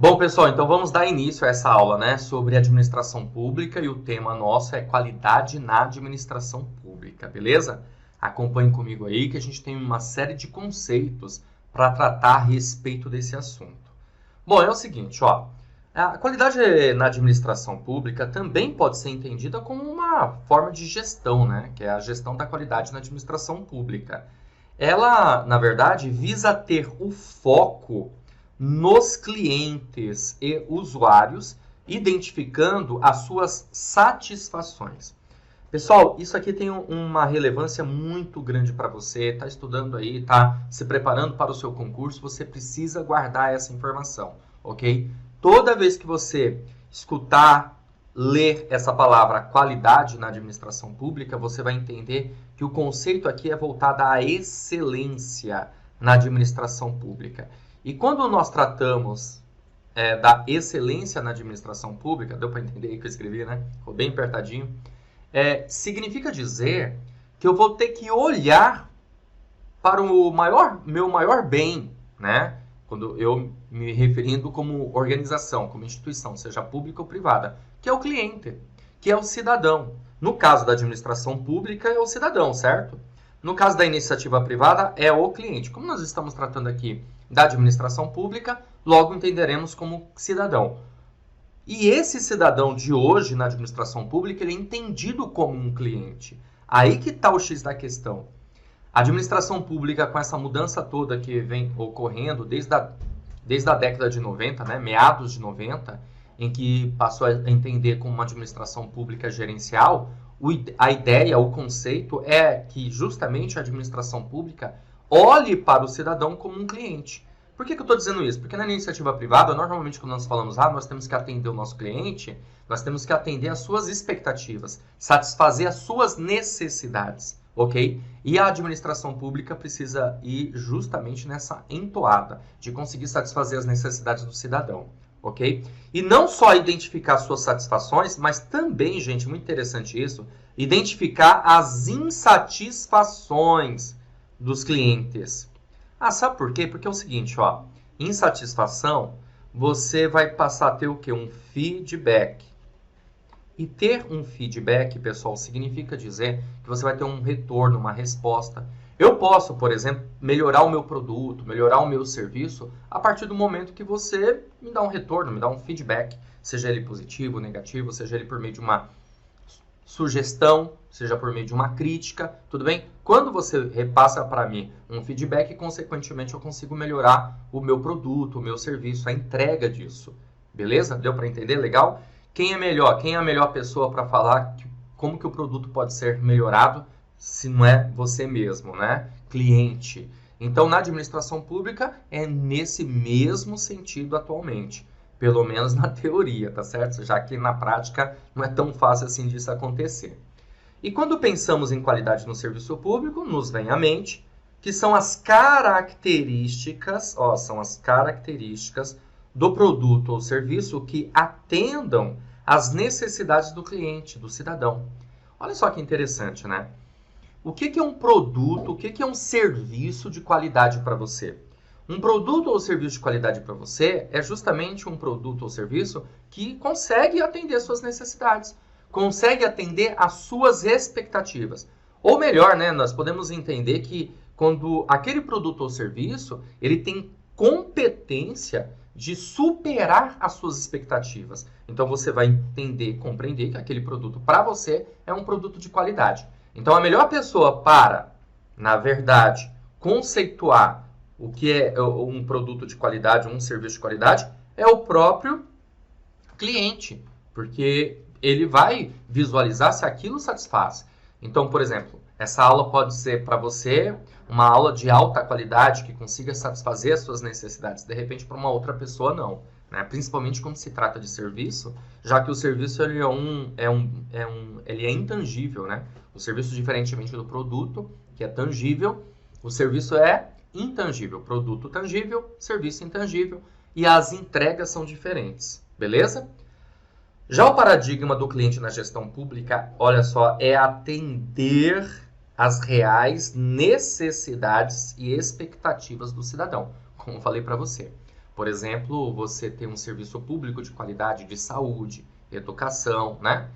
Bom, pessoal, então vamos dar início a essa aula, né, sobre administração pública e o tema nosso é qualidade na administração pública, beleza? Acompanhe comigo aí que a gente tem uma série de conceitos para tratar a respeito desse assunto. Bom, é o seguinte, ó, a qualidade na administração pública também pode ser entendida como uma forma de gestão, né, que é a gestão da qualidade na administração pública. Ela, na verdade, visa ter o foco nos clientes e usuários, identificando as suas satisfações. Pessoal, isso aqui tem uma relevância muito grande para você, está estudando aí, está se preparando para o seu concurso, você precisa guardar essa informação, ok? Toda vez que você escutar, ler essa palavra qualidade na administração pública, você vai entender que o conceito aqui é voltado à excelência na administração pública. E quando nós tratamos da excelência na administração pública, deu para entender aí que eu escrevi, né? Ficou bem apertadinho. Significa dizer que eu vou ter que olhar para o meu maior bem, né? Quando eu me referindo como organização, como instituição, seja pública ou privada, que é o cliente, que é o cidadão. No caso da administração pública, é o cidadão, certo? No caso da iniciativa privada, é o cliente. Como nós estamos tratando aqui da administração pública, logo entenderemos como cidadão. E esse cidadão de hoje na administração pública, ele é entendido como um cliente. Aí que está o X da questão. A administração pública, com essa mudança toda que vem ocorrendo desde a década de 90, né, meados de 90, em que passou a entender como uma administração pública gerencial, a ideia, o conceito é que justamente a administração pública olhe para o cidadão como um cliente. Por que eu estou dizendo isso? Porque na iniciativa privada, normalmente quando nós falamos, nós temos que atender o nosso cliente, nós temos que atender as suas expectativas, satisfazer as suas necessidades, ok? E a administração pública precisa ir justamente nessa entoada, de conseguir satisfazer as necessidades do cidadão, ok? E não só identificar as suas satisfações, mas também, gente, muito interessante isso, identificar as insatisfações dos clientes. Sabe por quê? Porque é o seguinte, ó, insatisfação, você vai passar a ter o quê? Um feedback. E ter um feedback, pessoal, significa dizer que você vai ter um retorno, uma resposta. Eu posso, por exemplo, melhorar o meu produto, melhorar o meu serviço, a partir do momento que você me dá um retorno, me dá um feedback, seja ele positivo, negativo, seja ele por meio de uma sugestão, seja por meio de uma crítica, tudo bem? Quando você repassa para mim um feedback, consequentemente eu consigo melhorar o meu produto, o meu serviço, a entrega disso. Beleza? Deu para entender? Legal? Quem é melhor? Quem é a melhor pessoa para falar como que o produto pode ser melhorado se não é você mesmo, né? Cliente. Então, na administração pública, é nesse mesmo sentido atualmente. Pelo menos na teoria, tá certo? Já que na prática não é tão fácil assim disso acontecer. E quando pensamos em qualidade no serviço público, nos vem à mente que são as características, são as características do produto ou serviço que atendam às necessidades do cliente, do cidadão. Olha só que interessante, né? O que é um produto, o que é um serviço de qualidade para você? Um produto ou serviço de qualidade para você é justamente um produto ou serviço que consegue atender suas necessidades, consegue atender às suas expectativas. Ou melhor, né, nós podemos entender que quando aquele produto ou serviço, ele tem competência de superar as suas expectativas. Então você vai entender, compreender que aquele produto para você é um produto de qualidade. Então a melhor pessoa para, na verdade, conceituar o que é um produto de qualidade, um serviço de qualidade, é o próprio cliente, porque ele vai visualizar se aquilo satisfaz. Então, por exemplo, essa aula pode ser para você uma aula de alta qualidade que consiga satisfazer as suas necessidades. De repente, para uma outra pessoa, não. Né? Principalmente quando se trata de serviço, já que o serviço ele ele é intangível. Né? O serviço, diferentemente do produto, que é tangível, o serviço é intangível. Produto tangível, serviço intangível. E as entregas são diferentes. Beleza? Já o paradigma do cliente na gestão pública, olha só, é atender às reais necessidades e expectativas do cidadão, como falei para você. Por exemplo, você tem um serviço público de qualidade de saúde, educação, né?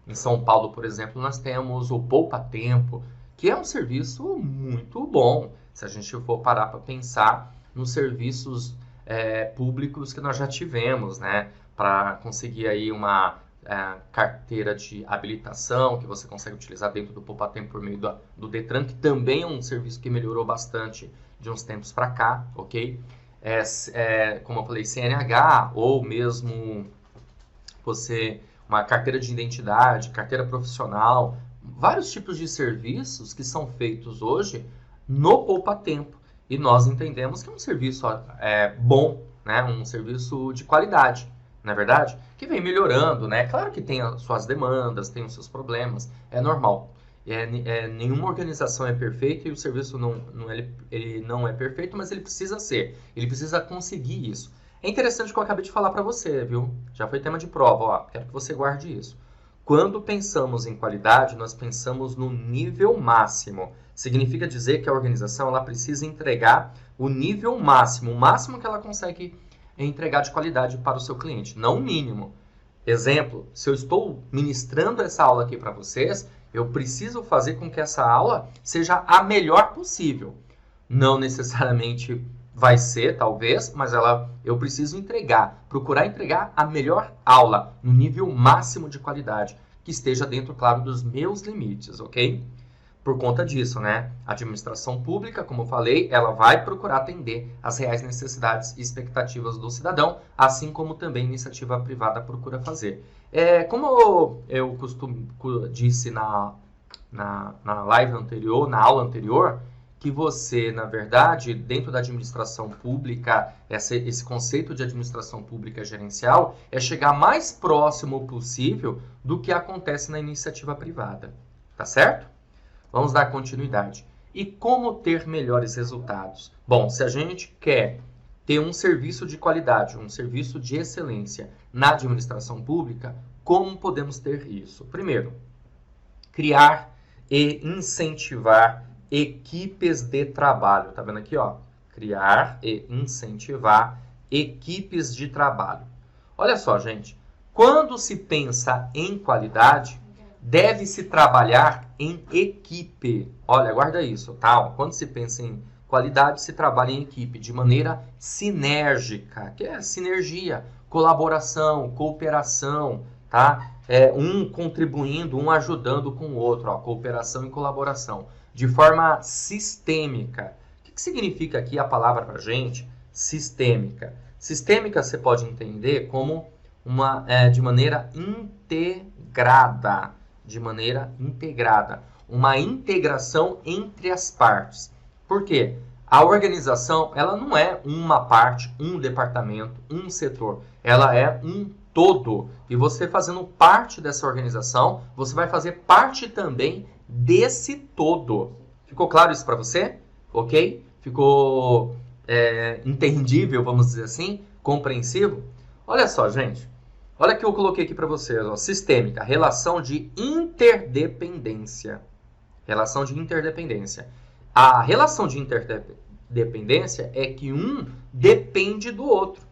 Em São Paulo, por exemplo, nós temos o Poupa Tempo, que é um serviço muito bom, se a gente for parar para pensar nos serviços públicos que nós já tivemos, né? Para conseguir aí uma carteira de habilitação que você consegue utilizar dentro do Poupa Tempo por meio do Detran, que também é um serviço que melhorou bastante de uns tempos para cá, ok? Como eu falei, CNH ou mesmo uma carteira de identidade, carteira profissional, vários tipos de serviços que são feitos hoje no Poupa Tempo. E nós entendemos que é um serviço bom, né? Um serviço de qualidade, não é verdade? Que vem melhorando, né? Claro que tem as suas demandas, tem os seus problemas, é normal. Nenhuma organização é perfeita e o serviço ele não é perfeito, mas ele precisa ser. Ele precisa conseguir isso. É interessante o que eu acabei de falar para você, viu? Já foi tema de prova, ó. Quero que você guarde isso. Quando pensamos em qualidade, nós pensamos no nível máximo. Significa dizer que a organização ela precisa entregar o nível máximo, o máximo que ela consegue entregar de qualidade para o seu cliente, não o mínimo. Exemplo, se eu estou ministrando essa aula aqui para vocês, eu preciso fazer com que essa aula seja a melhor possível. Não necessariamente vai ser, talvez, mas eu preciso procurar entregar a melhor aula, no nível máximo de qualidade, que esteja dentro, claro, dos meus limites, ok? Por conta disso, né? A administração pública, como eu falei, ela vai procurar atender às reais necessidades e expectativas do cidadão, assim como também a iniciativa privada procura fazer. Como eu disse na live anterior, na aula anterior, que você, na verdade, dentro da administração pública, esse conceito de administração pública gerencial é chegar mais próximo possível do que acontece na iniciativa privada, tá certo? Vamos dar continuidade. E como ter melhores resultados? Bom, se a gente quer ter um serviço de qualidade, um serviço de excelência na administração pública, como podemos ter isso? Primeiro, criar e incentivar equipes de trabalho. Tá vendo aqui, ó? Criar e incentivar equipes de trabalho. Olha só, gente. Quando se pensa em qualidade, deve-se trabalhar em equipe. Olha, guarda isso, tá? Quando se pensa em qualidade, se trabalha em equipe de maneira sinérgica, que é sinergia, colaboração, cooperação, tá? Um contribuindo, um ajudando com o outro, ó, cooperação e colaboração, de forma sistêmica. O que significa aqui a palavra para a gente? Sistêmica. Sistêmica você pode entender como de maneira integrada, uma integração entre as partes. Por quê? A organização ela não é uma parte, um departamento, um setor, ela é um todo. E você fazendo parte dessa organização, você vai fazer parte também desse todo. Ficou claro isso para você? Ok? Ficou entendível, vamos dizer assim? Compreensivo? Olha só, gente. Olha o que eu coloquei aqui para vocês. Ó. Sistêmica, relação de interdependência. Relação de interdependência. A relação de interdependência é que um depende do outro.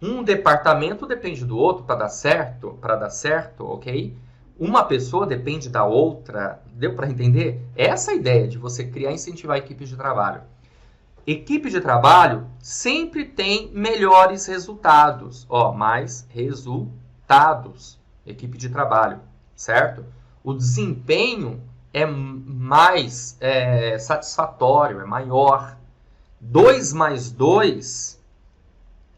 Um departamento depende do outro para dar certo, ok? Uma pessoa depende da outra. Deu para entender? Essa é a ideia de você criar e incentivar equipes de trabalho. Equipe de trabalho sempre tem melhores resultados. Mais resultados. Equipe de trabalho, certo? O desempenho é mais satisfatório, é maior. 2 mais 2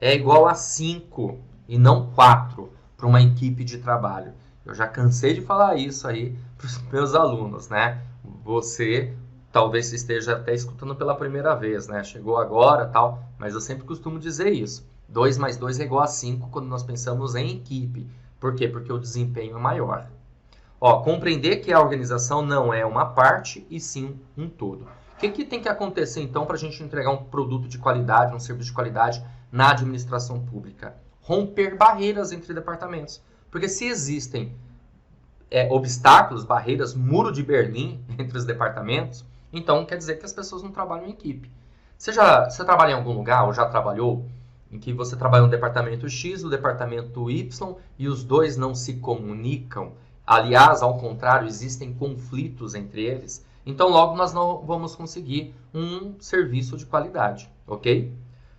é igual a 5 e não 4 para uma equipe de trabalho. Eu já cansei de falar isso aí para os meus alunos, né? Você talvez esteja até escutando pela primeira vez, né? Chegou agora, tal, mas eu sempre costumo dizer isso. 2 mais 2 é igual a 5 quando nós pensamos em equipe. Por quê? Porque o desempenho é maior. Compreender que a organização não é uma parte e sim um todo. O que tem que acontecer, então, para a gente entregar um produto de qualidade, um serviço de qualidade na administração pública? Romper barreiras entre departamentos. Porque se existem obstáculos, barreiras, muro de Berlim entre os departamentos, então quer dizer que as pessoas não trabalham em equipe. Você trabalha em algum lugar ou já trabalhou em que você trabalha no departamento X, no departamento Y e os dois não se comunicam? Aliás, ao contrário, existem conflitos entre eles. Então, logo nós não vamos conseguir um serviço de qualidade, ok?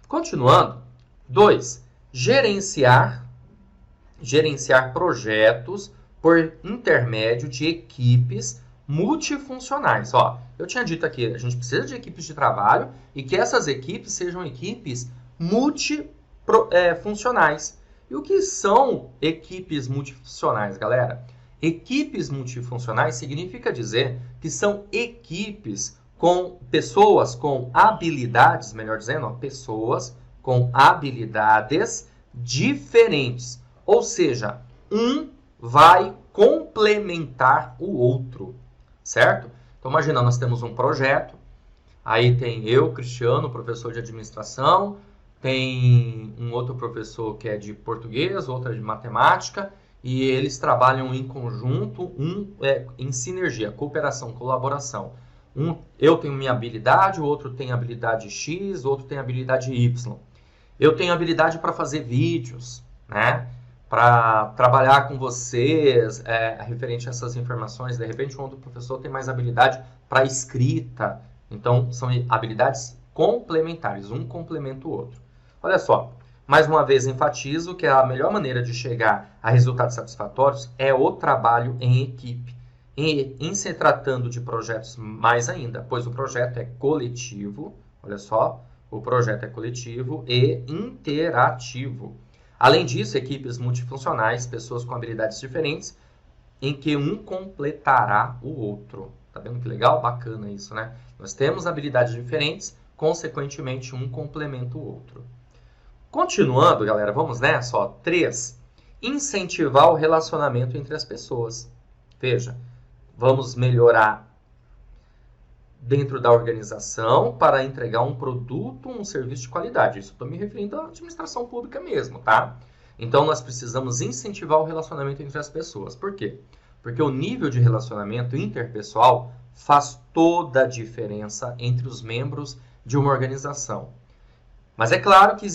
Continuando. 2. Gerenciar projetos por intermédio de equipes multifuncionais. Ó, eu tinha dito aqui, a gente precisa de equipes de trabalho e que essas equipes sejam equipes multifuncionais. E o que são equipes multifuncionais, galera? Equipes multifuncionais significa dizer que são equipes com pessoas com habilidades, melhor dizendo, ó, pessoas com habilidades diferentes. Ou seja, um vai complementar o outro, certo? Então, imagina, nós temos um projeto, aí tem eu, Cristiano, professor de administração, tem um outro professor que é de português, outro é de matemática, e eles trabalham em conjunto, em sinergia, cooperação, colaboração. Eu tenho minha habilidade, o outro tem habilidade X, o outro tem habilidade Y. Eu tenho habilidade para fazer vídeos, né? Para trabalhar com vocês, referente a essas informações. De repente, um outro professor tem mais habilidade para escrita. Então, são habilidades complementares, um complementa o outro. Olha só, mais uma vez enfatizo que a melhor maneira de chegar a resultados satisfatórios é o trabalho em equipe. Em se tratando de projetos, mais ainda, pois o projeto é coletivo, olha só, o projeto é coletivo e interativo. Além disso, equipes multifuncionais, pessoas com habilidades diferentes, em que um completará o outro. Tá vendo que legal? Bacana isso, né? Nós temos habilidades diferentes, consequentemente, um complementa o outro. Continuando, galera, vamos nessa, ó. 3. Incentivar o relacionamento entre as pessoas. Veja, vamos melhorar dentro da organização para entregar um produto, um serviço de qualidade. Isso estou me referindo à administração pública mesmo, tá? Então, nós precisamos incentivar o relacionamento entre as pessoas. Por quê? Porque o nível de relacionamento interpessoal faz toda a diferença entre os membros de uma organização. Mas é claro que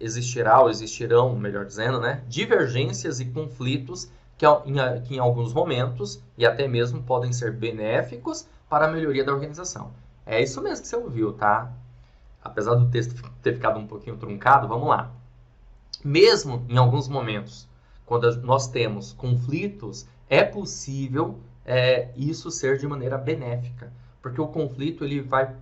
existirão, melhor dizendo, né, divergências e conflitos que em alguns momentos e até mesmo podem ser benéficos para a melhoria da organização. É isso mesmo que você ouviu, tá? Apesar do texto ter ficado um pouquinho truncado, vamos lá. Mesmo em alguns momentos, quando nós temos conflitos, é possível isso ser de maneira benéfica, porque o conflito ele vai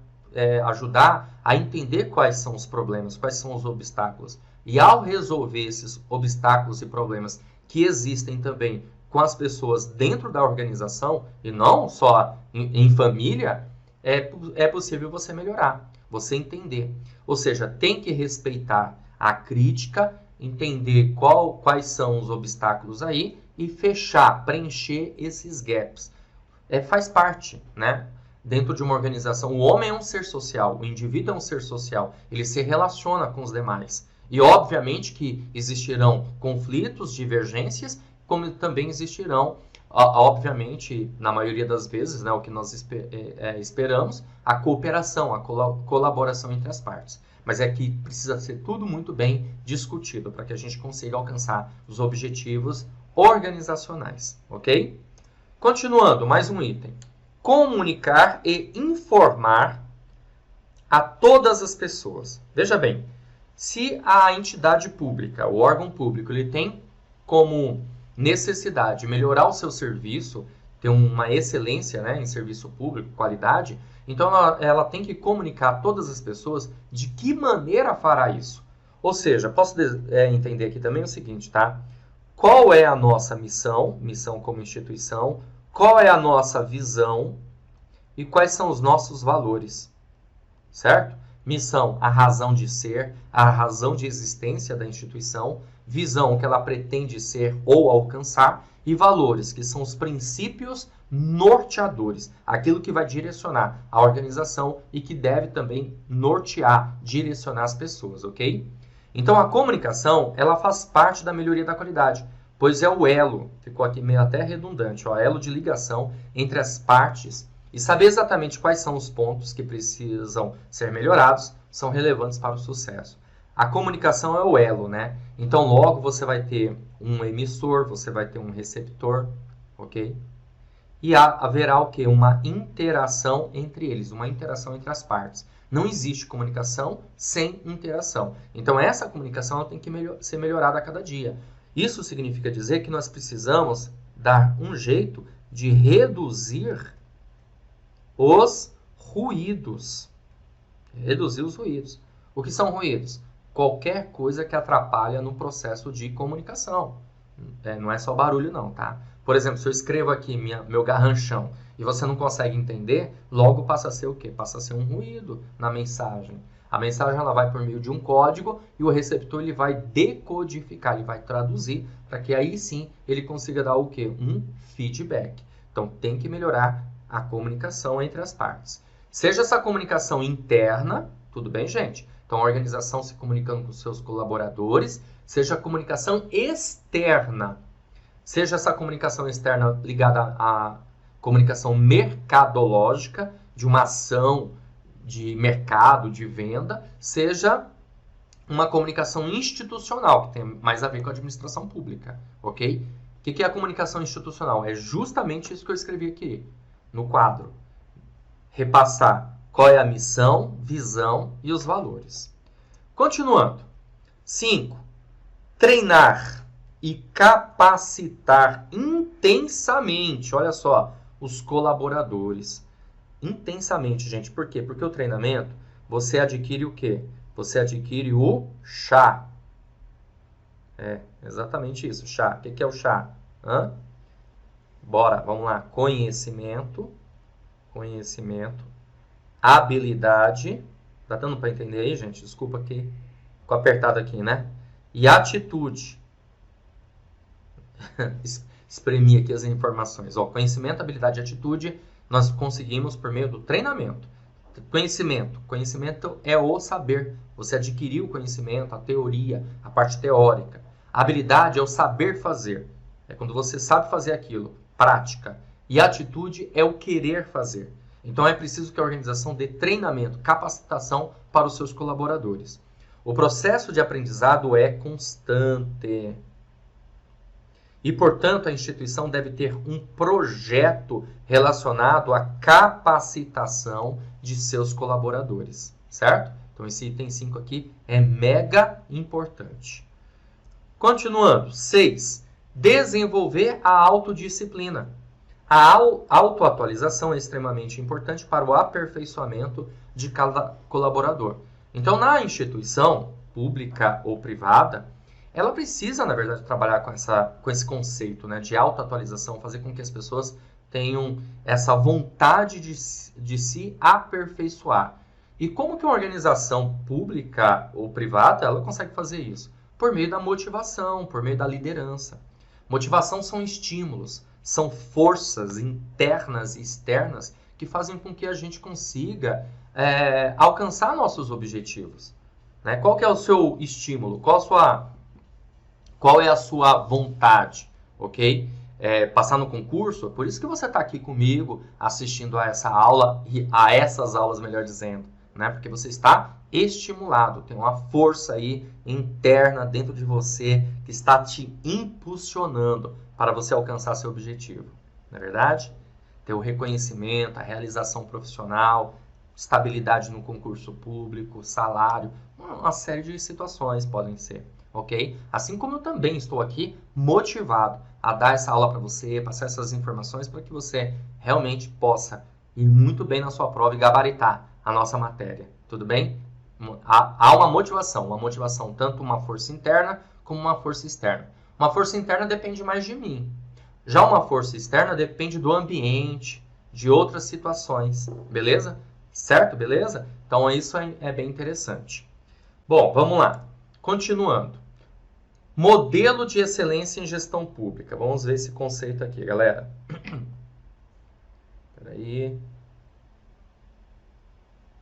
ajudar a entender quais são os problemas, quais são os obstáculos. E ao resolver esses obstáculos e problemas que existem também com as pessoas dentro da organização, e não só em família, é possível você melhorar, você entender. Ou seja, tem que respeitar a crítica, entender quais são os obstáculos aí e fechar, preencher esses gaps. Faz parte, né? Dentro de uma organização, o homem é um ser social, o indivíduo é um ser social, ele se relaciona com os demais. E obviamente que existirão conflitos, divergências, como também existirão, obviamente, na maioria das vezes, né, o que nós esperamos, a cooperação, a colaboração entre as partes. Mas é que precisa ser tudo muito bem discutido para que a gente consiga alcançar os objetivos organizacionais, ok? Continuando, mais um item. Comunicar e informar a todas as pessoas. Veja bem, se a entidade pública, o órgão público, ele tem como necessidade de melhorar o seu serviço, ter uma excelência, né, em serviço público, qualidade, então ela tem que comunicar a todas as pessoas de que maneira fará isso. Ou seja, posso entender aqui também o seguinte, tá? Qual é a nossa missão como instituição, qual é a nossa visão e quais são os nossos valores, certo? Missão, a razão de ser, a razão de existência da instituição, visão, o que ela pretende ser ou alcançar, e valores, que são os princípios norteadores, aquilo que vai direcionar a organização e que deve também nortear, direcionar as pessoas, ok? Então, a comunicação, ela faz parte da melhoria da qualidade, pois é o elo, ficou aqui meio até redundante, ó, elo de ligação entre as partes E saber exatamente quais são os pontos que precisam ser melhorados são relevantes para o sucesso. A comunicação é o elo, né? Então, logo você vai ter um emissor, você vai ter um receptor, ok? E haverá o quê? Uma interação entre eles, uma interação entre as partes. Não existe comunicação sem interação. Então, essa comunicação ela tem que ser melhorada a cada dia. Isso significa dizer que nós precisamos dar um jeito de reduzir os ruídos. Reduzir os ruídos. O que são ruídos? Qualquer coisa que atrapalha no processo de comunicação. Não é só barulho não, tá? Por exemplo, se eu escrevo aqui meu garranchão e você não consegue entender, logo passa a ser o quê? Passa a ser um ruído na mensagem. A mensagem ela vai por meio de um código e o receptor ele vai decodificar, ele vai traduzir para que aí sim ele consiga dar o quê? Um feedback. Então tem que melhorar a comunicação entre as partes. Seja essa comunicação interna, tudo bem, gente? Então, a organização se comunicando com seus colaboradores, seja a comunicação externa, seja essa comunicação externa ligada à comunicação mercadológica, de uma ação de mercado, de venda, seja uma comunicação institucional, que tem mais a ver com a administração pública, ok? O que é a comunicação institucional? É justamente isso que eu escrevi aqui no quadro. Repassar qual é a missão, visão e os valores. Continuando. 5. Treinar e capacitar intensamente, olha só, os colaboradores. Intensamente, gente. Por quê? Porque o treinamento, você adquire o quê? Você adquire o chá. É, exatamente isso, chá. O que é o chá? Bora, vamos lá. Conhecimento, habilidade, tá dando para entender aí, gente? Desculpa que ficou apertado aqui, né? E atitude. Espremi aqui as informações. Ó, conhecimento, habilidade e atitude nós conseguimos por meio do treinamento. Conhecimento é o saber. Você adquiriu o conhecimento, a teoria, a parte teórica. A habilidade é o saber fazer. É quando você sabe fazer aquilo. Prática. E atitude é o querer fazer. Então é preciso que a organização dê treinamento, capacitação para os seus colaboradores. O processo de aprendizado é constante. E, portanto, a instituição deve ter um projeto relacionado à capacitação de seus colaboradores, certo? Então, esse item 5 aqui é mega importante. Continuando. 6. Desenvolver a autodisciplina. A autoatualização é extremamente importante para o aperfeiçoamento de cada colaborador. Então, na instituição pública ou privada, ela precisa, na verdade, trabalhar com esse conceito, né, de autoatualização, fazer com que as pessoas tenham essa vontade de se aperfeiçoar. E como que uma organização pública ou privada ela consegue fazer isso? Por meio da motivação, por meio da liderança. Motivação são estímulos, são forças internas e externas que fazem com que a gente consiga alcançar nossos objetivos. Né? Qual que é o seu estímulo? Qual é a sua vontade? Ok? Passar no concurso? É por isso que você está aqui comigo assistindo a essa aula, e a essas aulas, melhor dizendo. Né? Porque você está estimulado, tem uma força aí interna dentro de você que está te impulsionando para você alcançar seu objetivo. Não é verdade? Ter o reconhecimento, a realização profissional, estabilidade no concurso público, salário, uma série de situações podem ser, ok? Assim como eu também estou aqui motivado a dar essa aula para você, passar essas informações para que você realmente possa ir muito bem na sua prova e gabaritar a nossa matéria, tudo bem? Há uma motivação, tanto uma força interna como uma força externa. Uma força interna depende mais de mim. Já uma força externa depende do ambiente, de outras situações, beleza? Certo? Beleza? Então isso é bem interessante. Bom, vamos lá. Continuando. Modelo de excelência em gestão pública. Vamos ver esse conceito aqui, galera. Espera aí.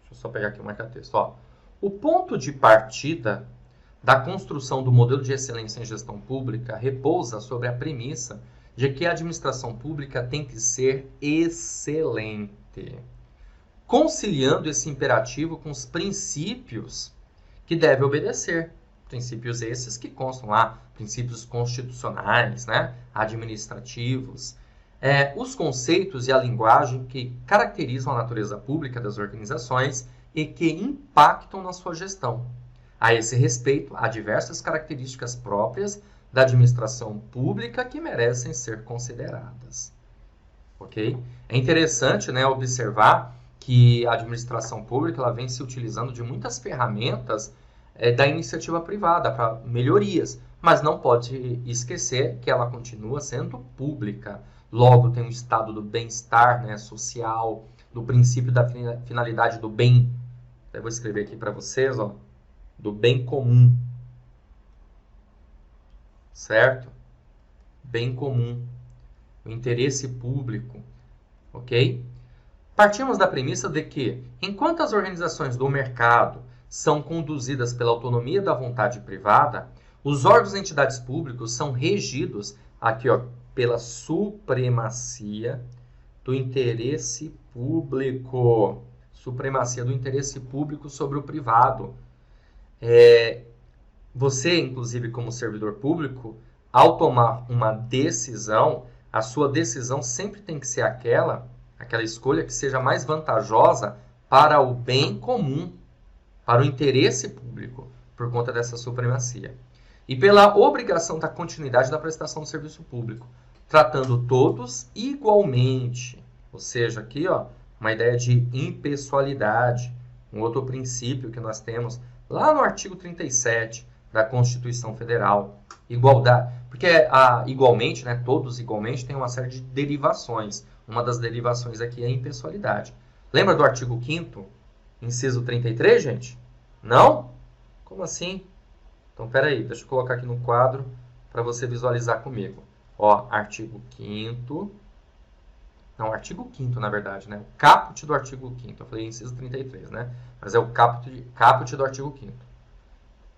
Deixa eu só pegar aqui o marca-texto. Ó, o ponto de partida da construção do modelo de excelência em gestão pública repousa sobre a premissa de que a administração pública tem que ser excelente. parte, conciliando esse imperativo com os princípios que deve obedecer. Princípios esses que constam lá, princípios constitucionais, né, administrativos, os conceitos e a linguagem que caracterizam a natureza pública das organizações e que impactam na sua gestão. A esse respeito, há diversas características próprias da administração pública que merecem ser consideradas. Ok? É interessante, né, observar que a administração pública ela vem se utilizando de muitas ferramentas da iniciativa privada para melhorias, mas não pode esquecer que ela continua sendo pública. Logo, tem um estado do bem-estar, né, social, do princípio da finalidade do bem. Eu vou escrever aqui para vocês, ó, do bem comum. Certo? Bem comum. O interesse público. Ok? Partimos da premissa de que, enquanto as organizações do mercado são conduzidas pela autonomia da vontade privada, os órgãos e entidades públicos são regidos aqui, ó, pela supremacia do interesse público. Supremacia do interesse público sobre o privado. Você, inclusive, como servidor público, ao tomar uma decisão, a sua decisão sempre tem que ser aquela escolha que seja mais vantajosa para o bem comum, para o interesse público, por conta dessa supremacia. E pela obrigação da continuidade da prestação do serviço público, tratando todos igualmente. Ou seja, aqui, ó, uma ideia de impessoalidade, um outro princípio que nós temos lá no artigo 37 da Constituição Federal. Igualdade, porque igualmente, né, todos igualmente, tem uma série de derivações. Uma das derivações aqui é a impessoalidade. Lembra do artigo 5º, inciso 33, gente? Não? Como assim? Então, peraí, deixa eu colocar aqui no quadro para você visualizar comigo. Ó, artigo 5º. Não, artigo 5º, na verdade, né? O caput do artigo 5º. Eu falei inciso 33, né? Mas é o caput do artigo 5º.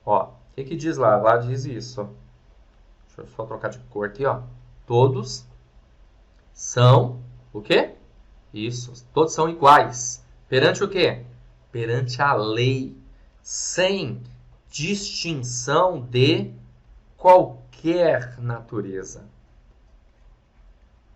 Ó, o que diz lá? Lá diz isso. Deixa eu só trocar de cor aqui, ó. Todos são o quê? Isso. Todos são iguais. Perante o quê? Perante a lei. Sem distinção de qualquer natureza.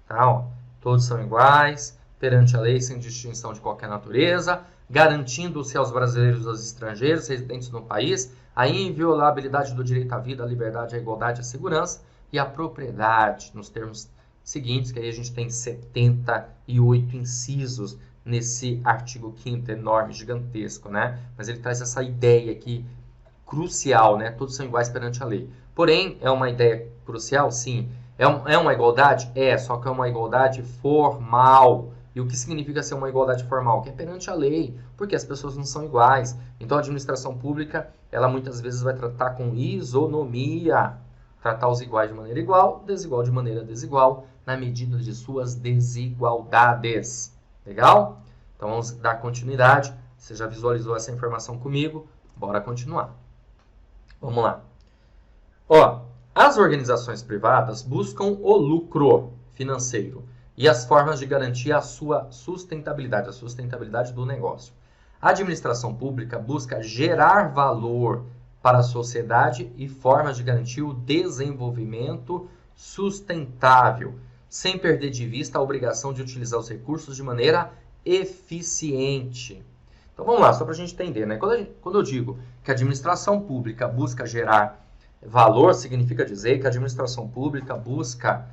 Tá, ó. Todos são iguais, perante a lei, sem distinção de qualquer natureza, garantindo-se aos brasileiros e aos estrangeiros residentes no país a inviolabilidade do direito à vida, à liberdade, à igualdade, à segurança e à propriedade, nos termos seguintes, que aí a gente tem 78 incisos nesse artigo 5º enorme, gigantesco, né? Mas ele traz essa ideia aqui crucial, né? Todos são iguais perante a lei. Porém, é uma ideia crucial? Sim. É uma igualdade? Só que é uma igualdade formal. E o que significa ser uma igualdade formal? Que é perante a lei, porque as pessoas não são iguais. Então, a administração pública, ela muitas vezes vai tratar com isonomia. Tratar os iguais de maneira igual, desigual de maneira desigual, na medida de suas desigualdades. Legal? Então, vamos dar continuidade. Você já visualizou essa informação comigo? Bora continuar. Vamos lá. Ó, as organizações privadas buscam o lucro financeiro e as formas de garantir a sua sustentabilidade, a sustentabilidade do negócio. A administração pública busca gerar valor para a sociedade e formas de garantir o desenvolvimento sustentável, sem perder de vista a obrigação de utilizar os recursos de maneira eficiente. Então vamos lá, só para a gente entender, né? Quando eu digo que a administração pública busca gerar valor, significa dizer que a administração pública busca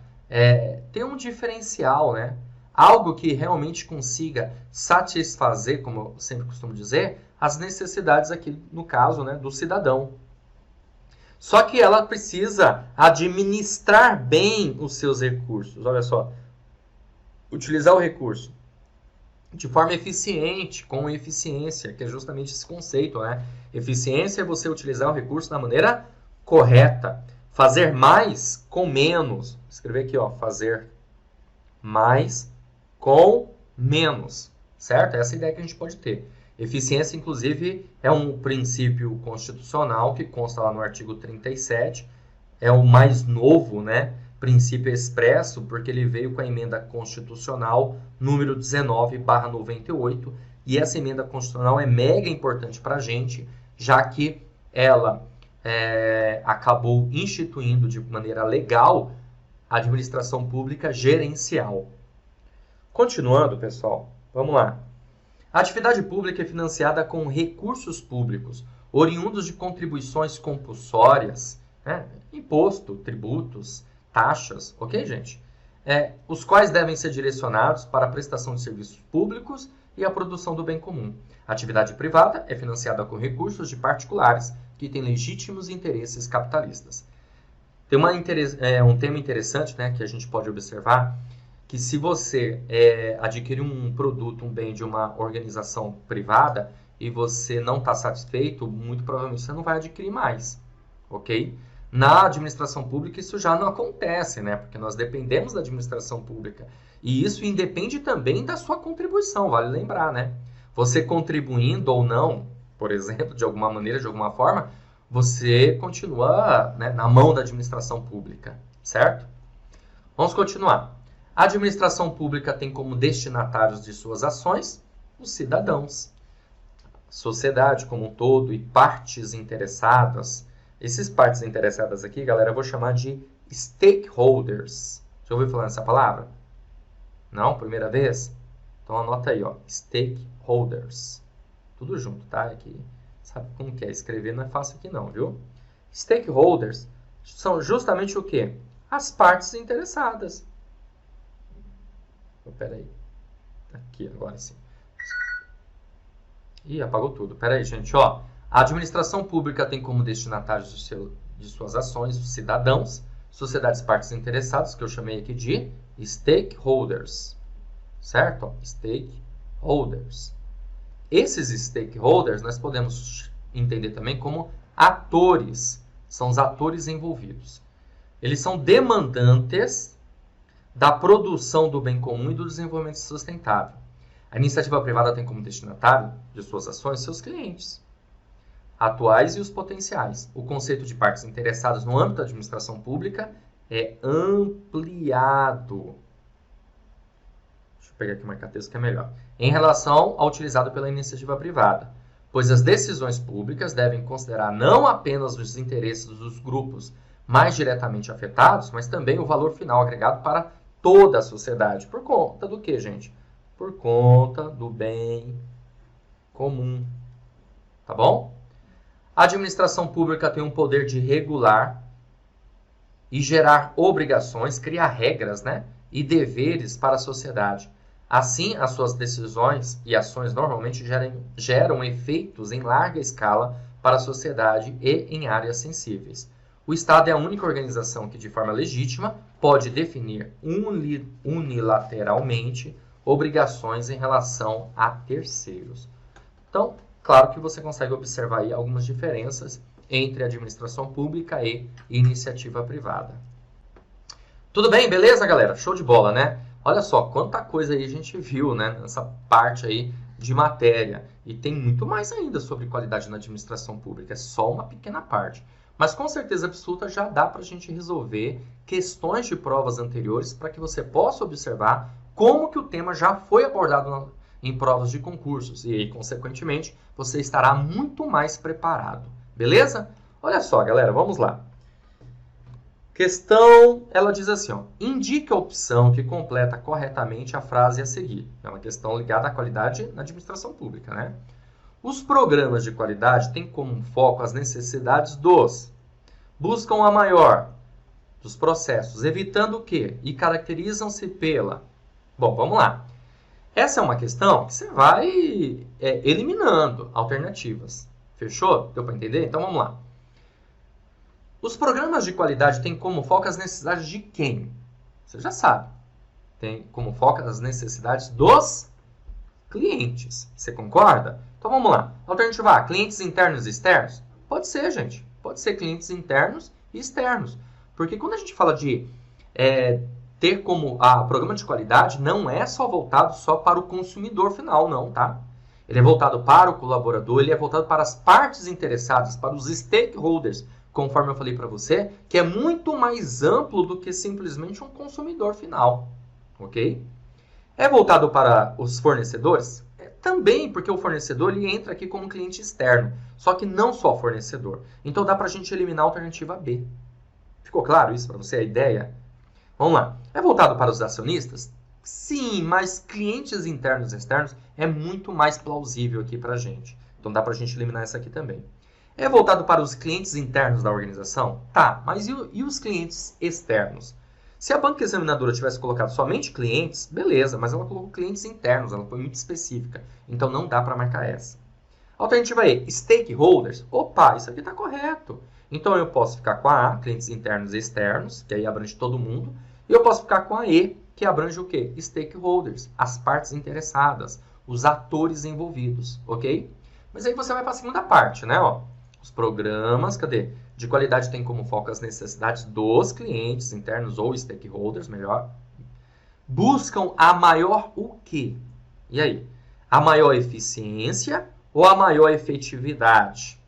ter um diferencial, né? Algo que realmente consiga satisfazer, como eu sempre costumo dizer, as necessidades aqui, no caso, né, do cidadão. Só que ela precisa administrar bem os seus recursos. Olha só, utilizar o recurso de forma eficiente, com eficiência, que é justamente esse conceito, né? Eficiência é você utilizar o recurso da maneira correta. Fazer mais com menos. Vou escrever aqui, ó, fazer mais com menos, certo? Essa é a ideia que a gente pode ter. Eficiência, inclusive, é um princípio constitucional que consta lá no artigo 37, é o mais novo, né, princípio expresso porque ele veio com a emenda constitucional número 19/98, e essa emenda constitucional é mega importante para a gente, já que ela acabou instituindo de maneira legal a administração pública gerencial. Continuando, pessoal, vamos lá. A atividade pública é financiada com recursos públicos, oriundos de contribuições compulsórias, né? Imposto, tributos, taxas, ok, gente? Os quais devem ser direcionados para a prestação de serviços públicos e a produção do bem comum. A atividade privada é financiada com recursos de particulares que têm legítimos interesses capitalistas. Tem um tema interessante, né, que a gente pode observar, que se você adquirir um produto, um bem de uma organização privada e você não está satisfeito, muito provavelmente você não vai adquirir mais, ok? Na administração pública isso já não acontece, né? Porque nós dependemos da administração pública. E isso independe também da sua contribuição, vale lembrar, né? Você contribuindo ou não, por exemplo, de alguma maneira, de alguma forma, você continua, né, na mão da administração pública, certo? Vamos continuar. A administração pública tem como destinatários de suas ações os cidadãos, sociedade como um todo e partes interessadas. Esses partes interessadas aqui, galera, eu vou chamar de stakeholders. Já ouviu falar nessa palavra? Não? Primeira vez? Então anota aí, ó, stakeholders. Tudo junto, tá? Aqui, sabe como que é? Escrever não é fácil aqui não, viu? Stakeholders são justamente o quê? As partes interessadas. Espera aí. Aqui, agora sim. Ih, apagou tudo. Espera aí, gente, ó. A administração pública tem como destinatários de suas ações os cidadãos, sociedades partes interessadas, que eu chamei aqui de stakeholders, certo? Stakeholders. Esses stakeholders nós podemos entender também como atores, são os atores envolvidos. Eles são demandantes da produção do bem comum e do desenvolvimento sustentável. A iniciativa privada tem como destinatário de suas ações seus clientes atuais e os potenciais. O conceito de partes interessadas no âmbito da administração pública é ampliado. Deixa eu pegar aqui o marca-texto que é melhor. Em relação ao utilizado pela iniciativa privada, pois as decisões públicas devem considerar não apenas os interesses dos grupos mais diretamente afetados, mas também o valor final agregado para toda a sociedade. Por conta do quê, gente? Por conta do bem comum. Tá bom? A administração pública tem um poder de regular e gerar obrigações, criar regras, né, e deveres para a sociedade. Assim, as suas decisões e ações normalmente geram efeitos em larga escala para a sociedade e em áreas sensíveis. O Estado é a única organização que, de forma legítima, pode definir unilateralmente obrigações em relação a terceiros. Então, claro que você consegue observar aí algumas diferenças entre administração pública e iniciativa privada. Tudo bem? Beleza, galera? Show de bola, né? Olha só, quanta coisa aí a gente viu, né, nessa parte aí de matéria. E tem muito mais ainda sobre qualidade na administração pública. É só uma pequena parte. Mas com certeza absoluta já dá para a gente resolver questões de provas anteriores para que você possa observar como que o tema já foi abordado em provas de concursos. E aí, consequentemente, você estará muito mais preparado. Beleza? Olha só, galera, vamos lá. Questão, ela diz assim, ó, indique a opção que completa corretamente a frase a seguir. É uma questão ligada à qualidade na administração pública, né? Os programas de qualidade têm como foco as necessidades buscam a maior dos processos, evitando o quê? E caracterizam-se pela... Bom, vamos lá. Essa é uma questão que você vai eliminando alternativas. Fechou? Deu para entender? Então vamos lá. Os programas de qualidade têm como foco as necessidades de quem? Você já sabe. Tem como foco as necessidades dos clientes. Você concorda? Então vamos lá. Alternativa A, clientes internos e externos? Pode ser, gente. Pode ser clientes internos e externos. Porque quando a gente fala de ter como programa de qualidade, não é só voltado só para o consumidor final, não, tá? Ele é voltado para o colaborador, ele é voltado para as partes interessadas, para os stakeholders, conforme eu falei para você, que é muito mais amplo do que simplesmente um consumidor final, ok? É voltado para os fornecedores? Também, porque o fornecedor ele entra aqui como cliente externo, só que não só fornecedor. Então dá para a gente eliminar a alternativa B. Ficou claro isso para você, a ideia? Vamos lá. É voltado para os acionistas? Sim, mas clientes internos e externos é muito mais plausível aqui para a gente. Então dá para a gente eliminar essa aqui também. É voltado para os clientes internos da organização? Tá, mas e os clientes externos? Se a banca examinadora tivesse colocado somente clientes, beleza, mas ela colocou clientes internos, ela foi muito específica. Então não dá para marcar essa. Alternativa E, stakeholders. Opa, isso aqui está correto. Então eu posso ficar com a A, clientes internos e externos, que aí abrange todo mundo. E eu posso ficar com a E, que abrange o quê? Stakeholders, as partes interessadas, os atores envolvidos, ok? Mas aí você vai para a segunda parte, né? Ó, os programas, cadê? De qualidade tem como foco as necessidades dos clientes internos ou stakeholders, melhor. Buscam a maior o quê? E aí? A maior eficiência ou a maior efetividade?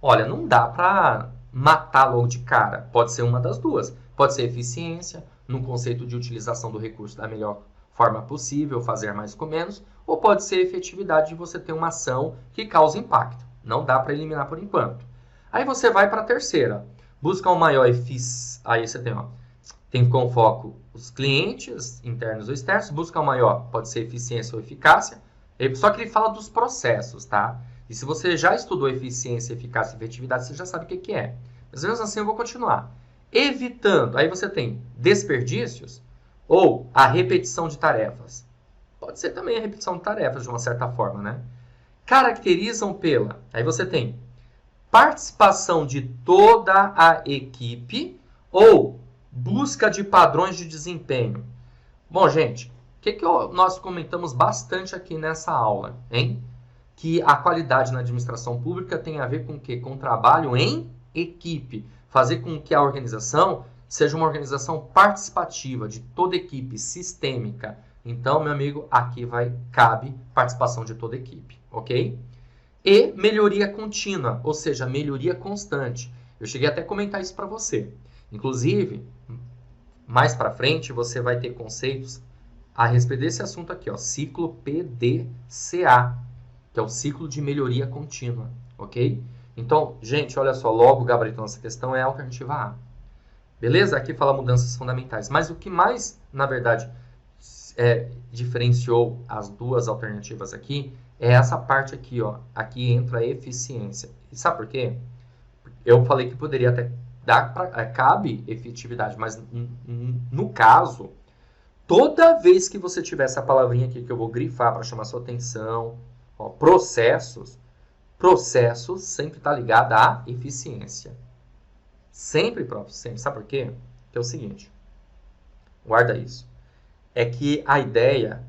Olha, não dá para matar logo de cara. Pode ser uma das duas. Pode ser eficiência, no conceito de utilização do recurso da melhor forma possível, fazer mais com menos, ou pode ser efetividade de você ter uma ação que causa impacto. Não dá para eliminar por enquanto. Aí você vai para a terceira. Busca um maior eficiência. Aí você tem como foco os clientes internos ou externos. Busca um maior, pode ser eficiência ou eficácia. Só que ele fala dos processos, tá? E se você já estudou eficiência, eficácia e efetividade, você já sabe o que é. Mas mesmo assim eu vou continuar. Evitando, aí você tem desperdícios ou a repetição de tarefas. Pode ser também a repetição de tarefas de uma certa forma, né? Caracterizam pela, aí você tem participação de toda a equipe ou busca de padrões de desempenho. Bom, gente, o que nós comentamos bastante aqui nessa aula, hein? Que a qualidade na administração pública tem a ver com o quê? Com trabalho em equipe. Fazer com que a organização seja uma organização participativa, de toda equipe, sistêmica. Então, meu amigo, aqui cabe participação de toda equipe, ok? E melhoria contínua, ou seja, melhoria constante. Eu cheguei até a comentar isso para você. Inclusive, mais para frente, você vai ter conceitos a respeito desse assunto aqui, ó, ciclo PDCA, que é o ciclo de melhoria contínua, ok? Então, gente, olha só, logo o gabarito nessa questão é a alternativa A. Beleza? Aqui fala mudanças fundamentais. Mas o que mais, na verdade, diferenciou as duas alternativas aqui é essa parte aqui, ó. Aqui entra a eficiência. E sabe por quê? Eu falei que poderia até cabe efetividade, mas no caso, toda vez que você tiver essa palavrinha aqui que eu vou grifar para chamar sua atenção, ó, processos sempre está ligado à eficiência. Sempre, prof. Sempre. Sabe por quê? Que é o seguinte. Guarda isso. É que a ideia,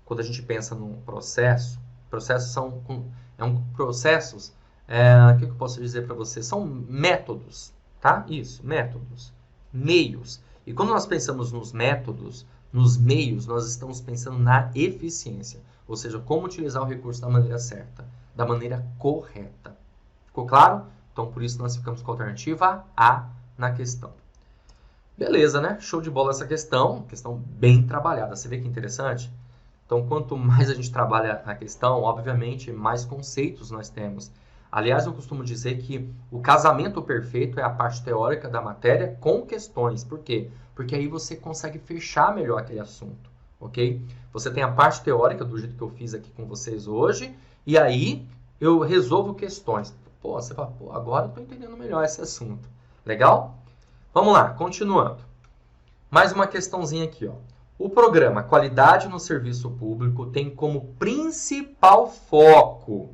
quando a gente pensa num processo, processos são processos, o que eu posso dizer para você? São métodos, tá? Isso, métodos, meios. E quando nós pensamos nos métodos, nos meios, nós estamos pensando na eficiência. Ou seja, como utilizar o recurso da maneira certa, da maneira correta. Ficou claro? Então, por isso, nós ficamos com a alternativa A na questão. Beleza, né? Show de bola essa questão bem trabalhada. Você vê que interessante? Então, quanto mais a gente trabalha na questão, obviamente, mais conceitos nós temos. Aliás, eu costumo dizer que o casamento perfeito é a parte teórica da matéria com questões. Por quê? Porque aí você consegue fechar melhor aquele assunto, ok? Você tem a parte teórica, do jeito que eu fiz aqui com vocês hoje, e aí eu resolvo questões. Pô, você fala, pô, agora eu estou entendendo melhor esse assunto. Legal? Vamos lá, continuando. Mais uma questãozinha aqui, ó. O programa Qualidade no Serviço Público tem como principal foco.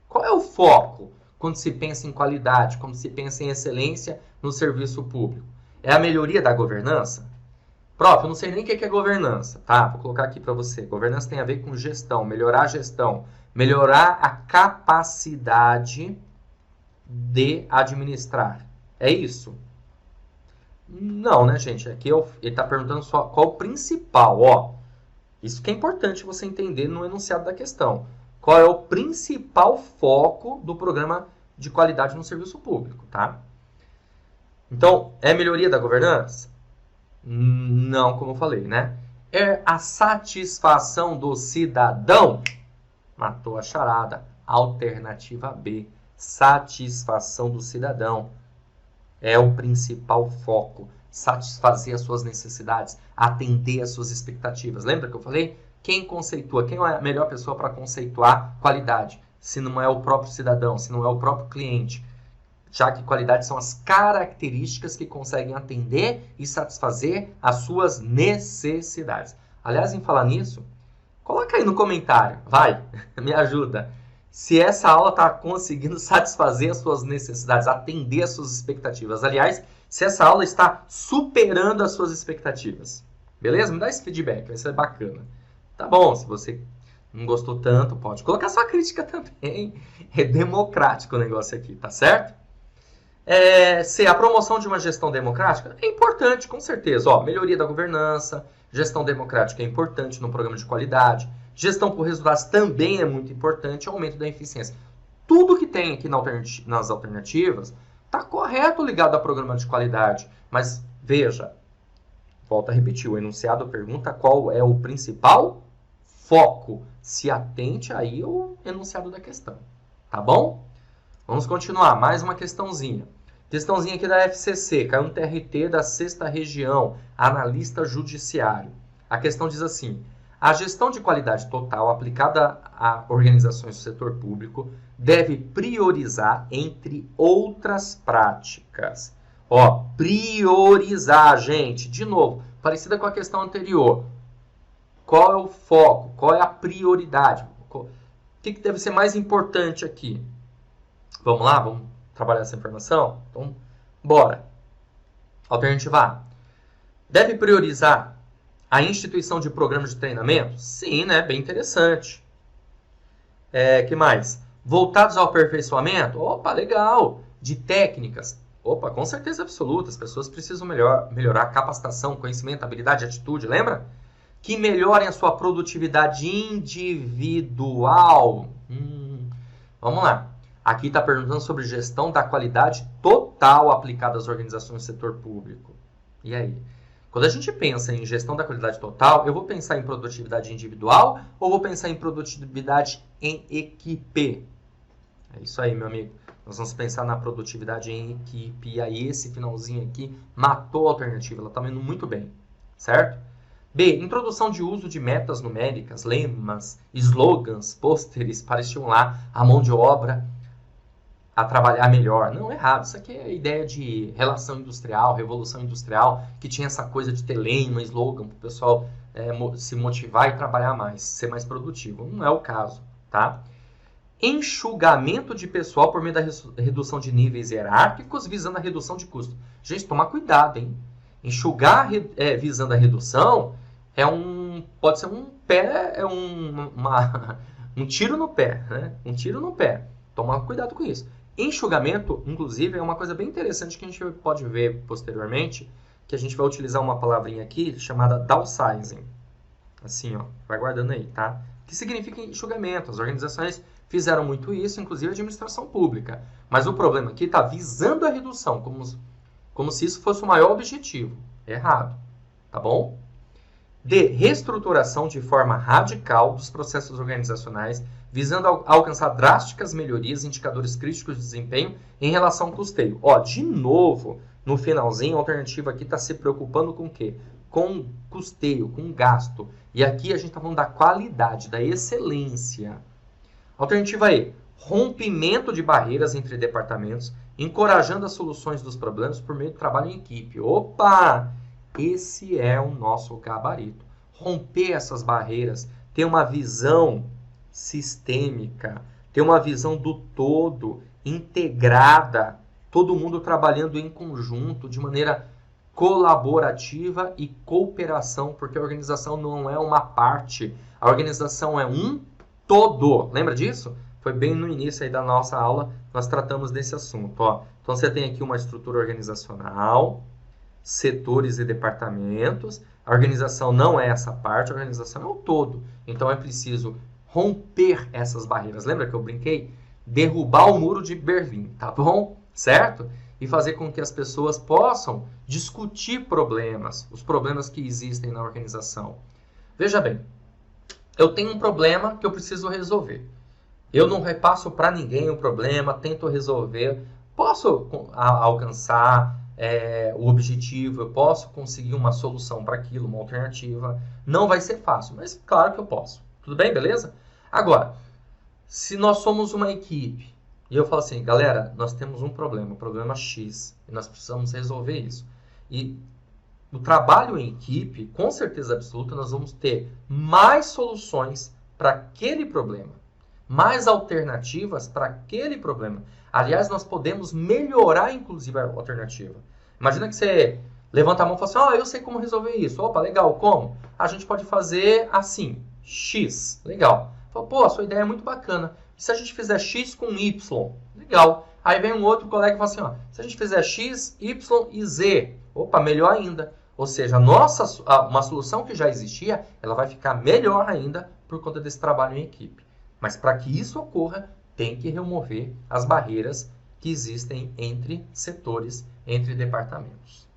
Qual é o foco quando se pensa em qualidade, quando se pensa em excelência no serviço público? É a melhoria da governança? Prof, eu não sei nem o que é governança, tá? Vou colocar aqui para você. Governança tem a ver com gestão, melhorar a gestão, melhorar a capacidade de administrar. É isso? Não, né, gente? Aqui ele está perguntando só qual o principal, ó. Isso que é importante você entender no enunciado da questão. Qual é o principal foco do programa de qualidade no serviço público, tá? Então, é melhoria da governança? Não, como eu falei, né? É a satisfação do cidadão? Matou a charada. Alternativa B. Satisfação do cidadão. É o principal foco. Satisfazer as suas necessidades. Atender as suas expectativas. Lembra que eu falei? Quem conceitua? Quem é a melhor pessoa para conceituar qualidade? Se não é o próprio cidadão, se não é o próprio cliente. Já que qualidade são as características que conseguem atender e satisfazer as suas necessidades. Aliás, em falar nisso, coloca aí no comentário, vai, me ajuda. Se essa aula está conseguindo satisfazer as suas necessidades, atender as suas expectativas. Aliás, se essa aula está superando as suas expectativas. Beleza? Me dá esse feedback, vai ser bacana. Tá bom, se você não gostou tanto, pode colocar sua crítica também. É democrático o negócio aqui, tá certo? Se a promoção de uma gestão democrática é importante, com certeza. Ó, melhoria da governança, gestão democrática é importante no programa de qualidade, gestão por resultados também é muito importante, aumento da eficiência. Tudo que tem aqui nas alternativas está correto ligado ao programa de qualidade. Mas veja, volto a repetir, o enunciado pergunta qual é o principal foco. Se atente aí ao enunciado da questão. Tá bom? Vamos continuar. Mais uma questãozinha. Questãozinha aqui da FCC, caiu no TRT da 6ª Região, analista judiciário. A questão diz assim: a gestão de qualidade total aplicada a organizações do setor público deve priorizar entre outras práticas. Ó, priorizar, gente. De novo, parecida com a questão anterior. Qual é o foco? Qual é a prioridade? O que deve ser mais importante aqui? Vamos lá? Vamos trabalhar essa informação? Então, bora. Alternativa A. Deve priorizar a instituição de programas de treinamento? Sim, né? Bem interessante. Que mais? Voltados ao aperfeiçoamento? Opa, legal. De técnicas? Opa, com certeza absoluta. As pessoas precisam melhorar a capacitação, conhecimento, habilidade, atitude, lembra? Que melhorem a sua produtividade individual. Vamos lá. Aqui está perguntando sobre gestão da qualidade total aplicada às organizações do setor público. E aí? Quando a gente pensa em gestão da qualidade total, eu vou pensar em produtividade individual ou vou pensar em produtividade em equipe? É isso aí, meu amigo. Nós vamos pensar na produtividade em equipe. E aí esse finalzinho aqui matou a alternativa. Ela está indo muito bem, certo? B. Introdução de uso de metas numéricas, lemas, slogans, pôsteres para estimular a mão de obra a trabalhar melhor. Não, errado. Isso aqui é a ideia de relação industrial, revolução industrial, que tinha essa coisa de ter lema, slogan, para o pessoal se motivar e trabalhar mais, ser mais produtivo. Não é o caso, tá? Enxugamento de pessoal por meio da redução de níveis hierárquicos visando a redução de custo. Gente, tomar cuidado, hein? Enxugar visando a redução pode ser um tiro no pé, né? Um tiro no pé. Tomar cuidado com isso. Enxugamento, inclusive, é uma coisa bem interessante que a gente pode ver posteriormente, que a gente vai utilizar uma palavrinha aqui chamada downsizing. Assim, ó, vai guardando aí, tá? Que significa enxugamento. As organizações fizeram muito isso, inclusive a administração pública. Mas o problema aqui está visando a redução, como se isso fosse o maior objetivo. Errado, tá bom? D. Reestruturação de forma radical dos processos organizacionais, visando alcançar drásticas melhorias em indicadores críticos de desempenho em relação ao custeio. Ó, de novo, no finalzinho, a alternativa aqui está se preocupando com o quê? Com custeio, com gasto. E aqui a gente está falando da qualidade, da excelência. Alternativa E. Rompimento de barreiras entre departamentos, encorajando as soluções dos problemas por meio do trabalho em equipe. Opa! Esse é o nosso gabarito. Romper essas barreiras, ter uma visão sistêmica, ter uma visão do todo, integrada, todo mundo trabalhando em conjunto, de maneira colaborativa e cooperação, porque a organização não é uma parte, a organização é um todo. Lembra disso? Foi bem no início aí da nossa aula, nós tratamos desse assunto. Ó. Então você tem aqui uma estrutura organizacional, setores e departamentos. A organização não é essa parte, a organização é o todo. Então é preciso romper essas barreiras. Lembra que eu brinquei? derrubar o muro de Berlim, tá bom? Certo? E fazer com que as pessoas possam discutir problemas, os problemas que existem na organização. Veja bem, eu tenho um problema que eu preciso resolver. Eu não repasso para ninguém o problema, tento resolver, posso alcançar o objetivo, eu posso conseguir uma solução para aquilo, uma alternativa. Não vai ser fácil, mas claro que eu posso. Tudo bem, beleza? Agora, se nós somos uma equipe e eu falo assim, galera, nós temos um problema X, e nós precisamos resolver isso. E o trabalho em equipe, com certeza absoluta, nós vamos ter mais soluções para aquele problema, mais alternativas para aquele problema. Aliás, nós podemos melhorar, inclusive, a alternativa. Imagina que você levanta a mão e fala assim, eu sei como resolver isso. Opa, legal, como? A gente pode fazer assim, X, legal. Fala, pô, a sua ideia é muito bacana. E se a gente fizer X com Y? Legal. Aí vem um outro colega e fala assim, se a gente fizer X, Y e Z, opa, melhor ainda. Ou seja, uma solução que já existia, ela vai ficar melhor ainda por conta desse trabalho em equipe. Mas para que isso ocorra, tem que remover as barreiras que existem entre setores, entre departamentos.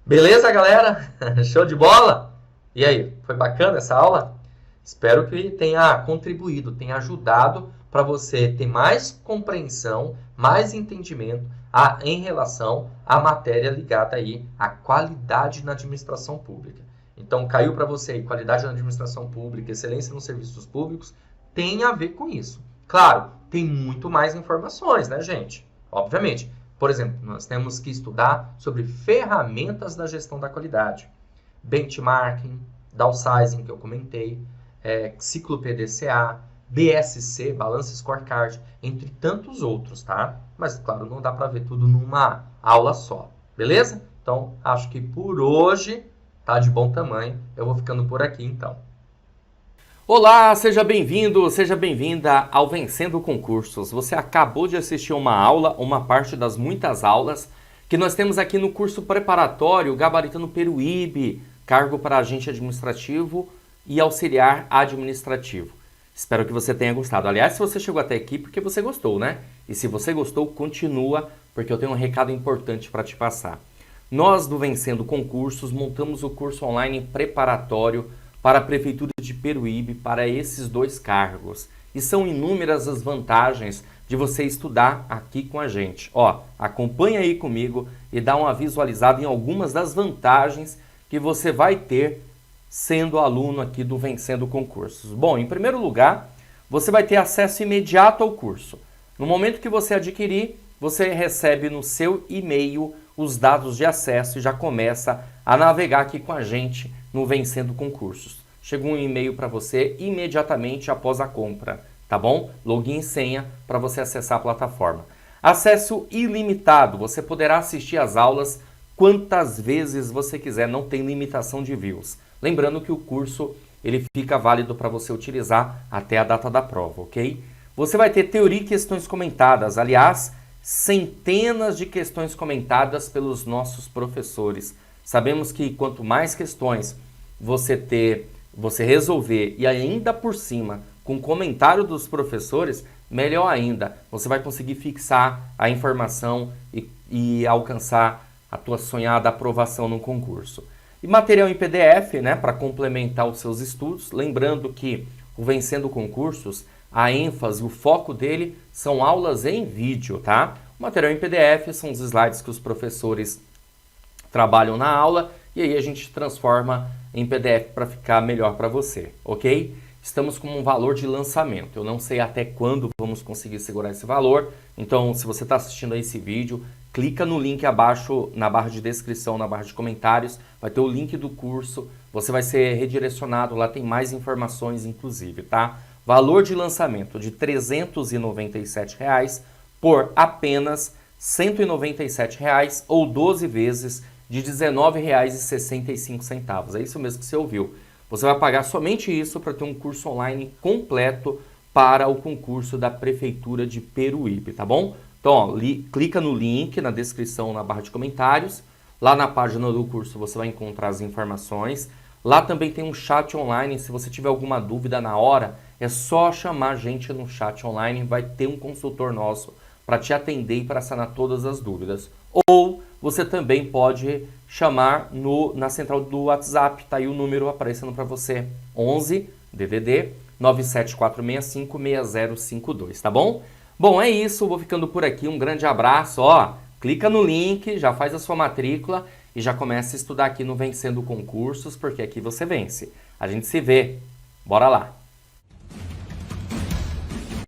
Beleza, galera? Show de bola? E aí, foi bacana essa aula? Espero que tenha contribuído, tenha ajudado para você ter mais compreensão, mais entendimento em relação à matéria ligada aí à qualidade na administração pública. Então, caiu para você aí, qualidade na administração pública, excelência nos serviços públicos, tem a ver com isso. Claro, tem muito mais informações, né, gente? Obviamente. Por exemplo, nós temos que estudar sobre ferramentas da gestão da qualidade. Benchmarking, downsizing, que eu comentei, ciclo PDCA, BSC, Balance Scorecard, entre tantos outros, tá? Mas, claro, não dá para ver tudo numa aula só, beleza? Então, acho que por hoje tá de bom tamanho. Eu vou ficando por aqui, então. Olá, seja bem-vindo, seja bem-vinda ao Vencendo Concursos. Você acabou de assistir uma aula, uma parte das muitas aulas que nós temos aqui no curso preparatório Gabaritando Peruíbe, cargo para agente administrativo e auxiliar administrativo. Espero que você tenha gostado. Aliás, se você chegou até aqui, porque você gostou, né? E se você gostou, continua, porque eu tenho um recado importante para te passar. Nós do Vencendo Concursos montamos o curso online preparatório para a Prefeitura de Peruíbe, para esses dois cargos. E são inúmeras as vantagens de você estudar aqui com a gente. Acompanha aí comigo e dá uma visualizada em algumas das vantagens que você vai ter sendo aluno aqui do Vencendo Concursos. Bom, em primeiro lugar, você vai ter acesso imediato ao curso. No momento que você adquirir, você recebe no seu e-mail os dados de acesso e já começa a navegar aqui com a gente no Vencendo Concursos. Chega um e-mail para você imediatamente após a compra, tá bom? Login e senha para você acessar a plataforma. Acesso ilimitado, você poderá assistir às aulas quantas vezes você quiser, não tem limitação de views. Lembrando que o curso ele fica válido para você utilizar até a data da prova, ok? Você vai ter teoria e questões comentadas, aliás, centenas de questões comentadas pelos nossos professores. Sabemos que quanto mais questões você resolver e ainda por cima com comentário dos professores, melhor ainda. Você vai conseguir fixar a informação e alcançar a tua sonhada aprovação no concurso. E material em PDF, né, para complementar os seus estudos. Lembrando que o Vencendo Concursos, a ênfase, o foco dele são aulas em vídeo, tá? O material em PDF são os slides que os professores trabalham na aula e aí a gente transforma em PDF para ficar melhor para você, ok? Estamos com um valor de lançamento. Eu não sei até quando vamos conseguir segurar esse valor. Então, se você está assistindo a esse vídeo, clica no link abaixo na barra de descrição, na barra de comentários. Vai ter o link do curso. Você vai ser redirecionado. Lá tem mais informações, inclusive, tá? Valor de lançamento de R$ 397 por apenas R$ 197 ou 12 vezes de R$ 19,65. É isso mesmo que você ouviu. Você vai pagar somente isso para ter um curso online completo para o concurso da Prefeitura de Peruíbe, tá bom? Então, clica no link na descrição, na barra de comentários. Lá na página do curso você vai encontrar as informações. Lá também tem um chat online. Se você tiver alguma dúvida na hora, É só chamar a gente no chat online, vai ter um consultor nosso para te atender e para sanar todas as dúvidas. Ou você também pode chamar na central do WhatsApp, tá aí o número aparecendo para você, 11 DDD 974656052, tá bom? Bom, é isso, vou ficando por aqui, um grande abraço, ó, clica no link, já faz a sua matrícula e já começa a estudar aqui no Vencendo Concursos, porque aqui você vence. A gente se vê, bora lá!